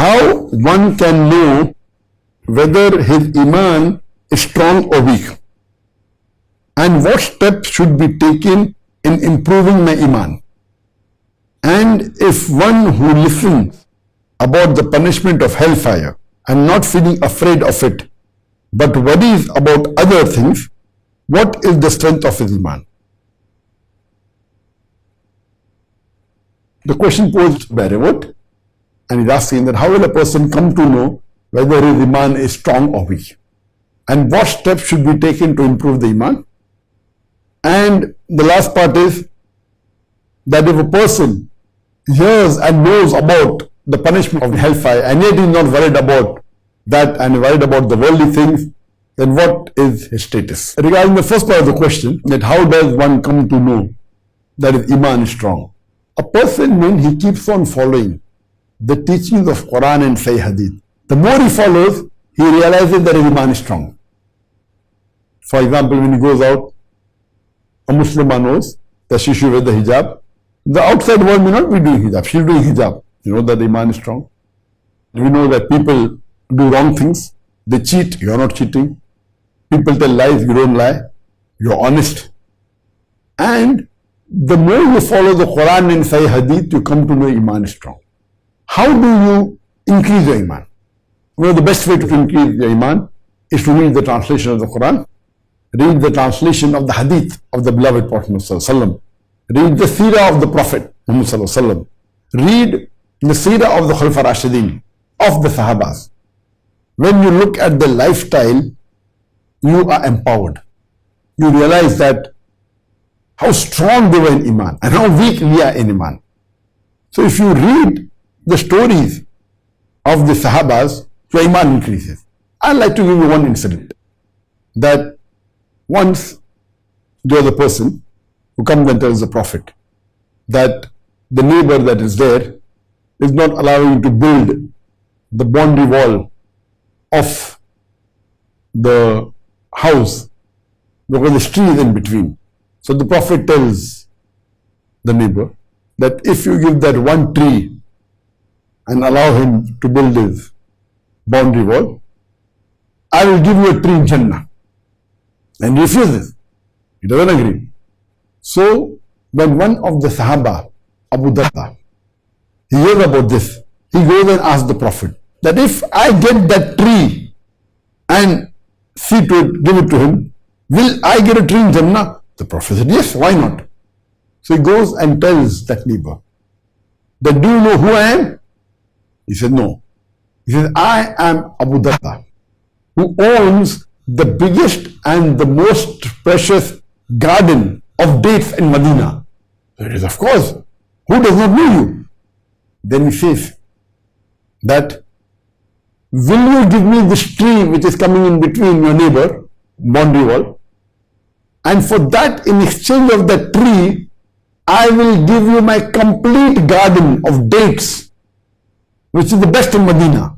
how one can know whether his Eemaan is strong or weak, and what steps should be taken in improving my Eemaan. And if one who listens about the punishment of hellfire and not feeling afraid of it, but worries about other things, what is the strength of his Eemaan? The question posed by Revert, and he's asking that how will a person come to know whether his Eemaan is strong or weak? And what steps should be taken to improve the Eemaan? And the last part is that if a person hears and knows about the punishment of hellfire and yet is not worried about that and worried about the worldly things, then what is his status? Regarding the first part of the question, that how does one come to know that his Eemaan is strong? A person, when he keeps on following the teachings of Quran and Sahih Hadith, the more he follows, he realizes that his Eemaan is strong. For example, when he goes out, a Muslimah knows that she should wear the hijab. The outside world may not be doing hijab. She is doing hijab. You know that the Eemaan is strong. We know that people do wrong things. They cheat. You are not cheating. People tell lies. You don't lie. You are honest. And the more you follow the Quran and Sahih Hadith, you come to know Eemaan is strong. How do you increase your Eemaan? You know, the best way to increase your Eemaan is to read the translation of the Quran, read the translation of the Hadith of the beloved Prophet ﷺ, read the Seerah of the Prophet ﷺ, read the Seerah of the Khulafa Rashidin, of the Sahabas. When you look at the lifestyle, you are empowered. You realize that how strong they were in Eemaan and how weak we are in Eemaan. So if you read the stories of the Sahabas, your Eemaan increases. I'd like to give you one incident. That once there was a person who comes and tells the Prophet that the neighbor that is there is not allowing to build the boundary wall of the house because there's trees in between. So the Prophet tells the neighbor that if you give that one tree and allow him to build his boundary wall, I will give you a tree in Jannah. And he refuses. He doesn't agree. So when one of the Sahaba, Abu Darda, he hears about this, he goes and asks the Prophet that if I get that tree and see to it, give it to him, will I get a tree in Jannah? The Prophet said, yes, why not? So he goes and tells that neighbor that, do you know who I am? He said, no. He says, I am Abu Darda, who owns the biggest and the most precious garden of dates in Medina. So he says, of course, who does not know you? Then he says that, will you give me this tree which is coming in between your neighbor, boundary wall? And for that, in exchange of that tree, I will give you my complete garden of dates, which is the best in Medina.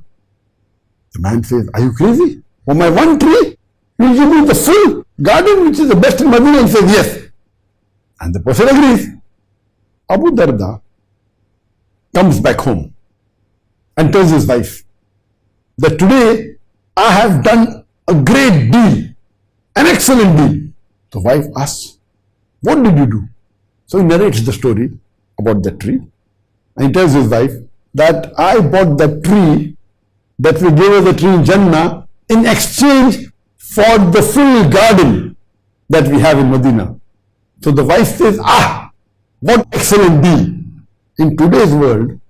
The man says, are you crazy? For my one tree, you will give me the full garden, which is the best in Medina? He says, yes. And the person agrees. Abu Darda comes back home and tells his wife that today I have done a great deal, an excellent deal. The wife asks, what did you do? So he narrates the story about that tree. And he tells his wife that I bought that tree, that we gave her the tree in Jannah in exchange for the full garden that we have in Medina. So the wife says, what excellent deal. In today's world,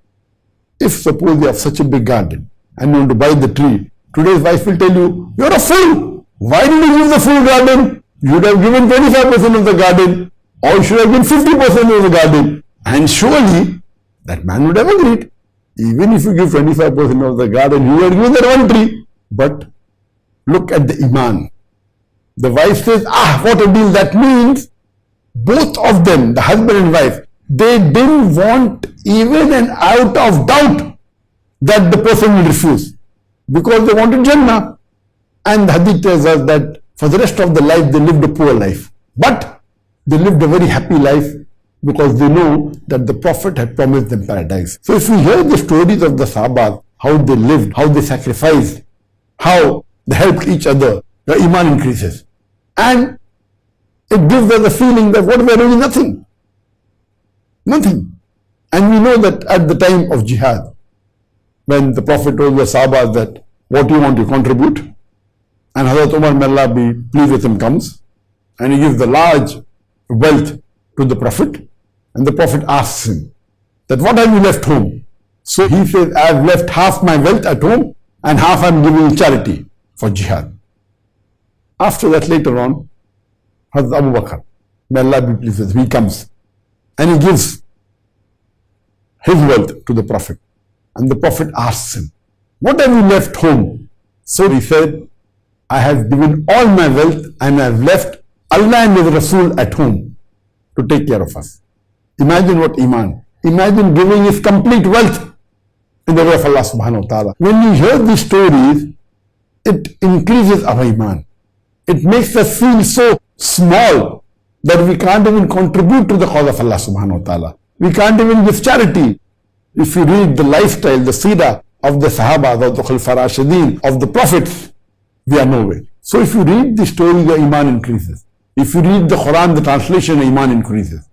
if suppose you have such a big garden and you want to buy the tree, today's wife will tell you, you're a fool. Why did you give the full garden? You would have given 25% of the garden, or you should have given 50% of the garden. And surely that man would have agreed. Even if you give 25% of the garden, you would have given that one tree. But look at the Eemaan. The wife says, what a deal. That means both of them, the husband and wife, they didn't want even an out of doubt that the person will refuse, because they wanted Jannah. And the hadith tells us that for the rest of the life they lived a poor life, but they lived a very happy life because they know that the Prophet had promised them paradise. So if we hear the stories of the Sahabas how they lived, how they sacrificed, how they helped each other, your Eemaan increases. And it gives us the feeling that what we are doing is nothing. Nothing. And we know that at the time of jihad, when the Prophet told the Sahaba that what do you want to contribute, and Hazrat Umar, may Allah be pleased with him, comes and he gives the large wealth to the Prophet, and the Prophet asks him that what have you left home? So he says, I have left half my wealth at home and half I am giving charity for jihad. After that, later on, Hazrat Abu Bakr, may Allah be pleased with him, he comes and he gives his wealth to the Prophet, and the Prophet asks him, what have you left home? So he said, I have given all my wealth and I have left Allah and His Rasul at home to take care of us. Imagine what Eemaan. Imagine giving his complete wealth in the way of Allah subhanahu wa ta'ala. When we hear these stories, it increases our Eemaan. It makes us feel so small that we can't even contribute to the cause of Allah subhanahu wa ta'ala. We can't even give charity. If you read the lifestyle, the seerah of the Sahaba, of the Khulafa Rashidin, of the Prophets, we are nowhere. So if you read the story, your Eemaan increases. If you read the Quran, the translation, your Eemaan increases.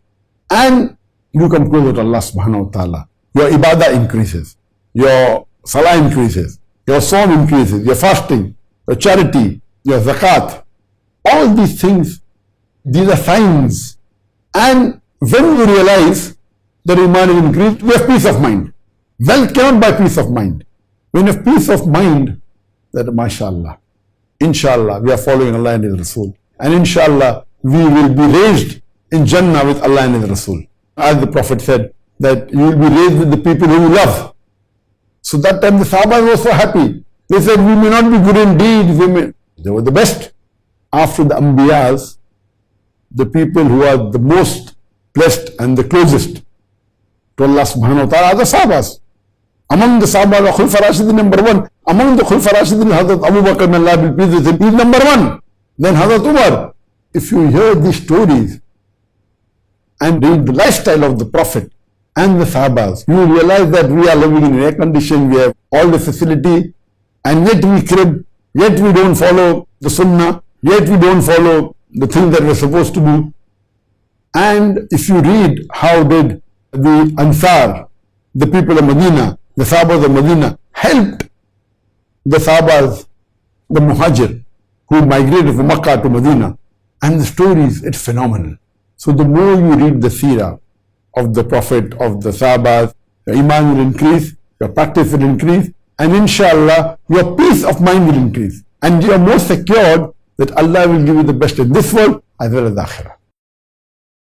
And you come closer to Allah subhanahu wa ta'ala. Your ibadah increases. Your salah increases. Your sawm increases. Your fasting, your charity, your zakat. All these things, these are signs. And when we realize that Eemaan is increased, we have peace of mind. Wealth cannot buy peace of mind. When you have peace of mind, that mashallah, inshallah, we are following Allah and His Rasul. And inshallah, we will be raised in Jannah with Allah and His Rasul. As the Prophet said, that you will be raised with the people who you love. So that time the Sahaba were so happy. They said, we may not be good in deeds, they were the best. After the Anbiyas, the people who are the most blessed and the closest to Allah subhanahu wa ta'ala are the Sahabas. Among the Sahaba, the Khulafa Rashidin, number one. Among the Khulafa Rashidin, Hazrat Abu Bakr, may Allah be pleased with him, he is number one. Then Hazrat Umar. If you hear these stories and read the lifestyle of the Prophet and the Sahabas, you will realize that we are living in air condition, we have all the facility, and yet we crib, yet we don't follow the Sunnah, yet we don't follow the things that we're supposed to do. And if you read how did the Ansar, the people of Medina, the Sahabas of Medina, helped the Sahabas, the Muhajir, who migrated from Makkah to Medina, and the stories, it's phenomenal. So the more you read the seerah of the Prophet, of the Sahabas, your Eemaan will increase, your practice will increase, and inshallah, your peace of mind will increase. And you are more secured that Allah will give you the best in this world as well as the Akhirah.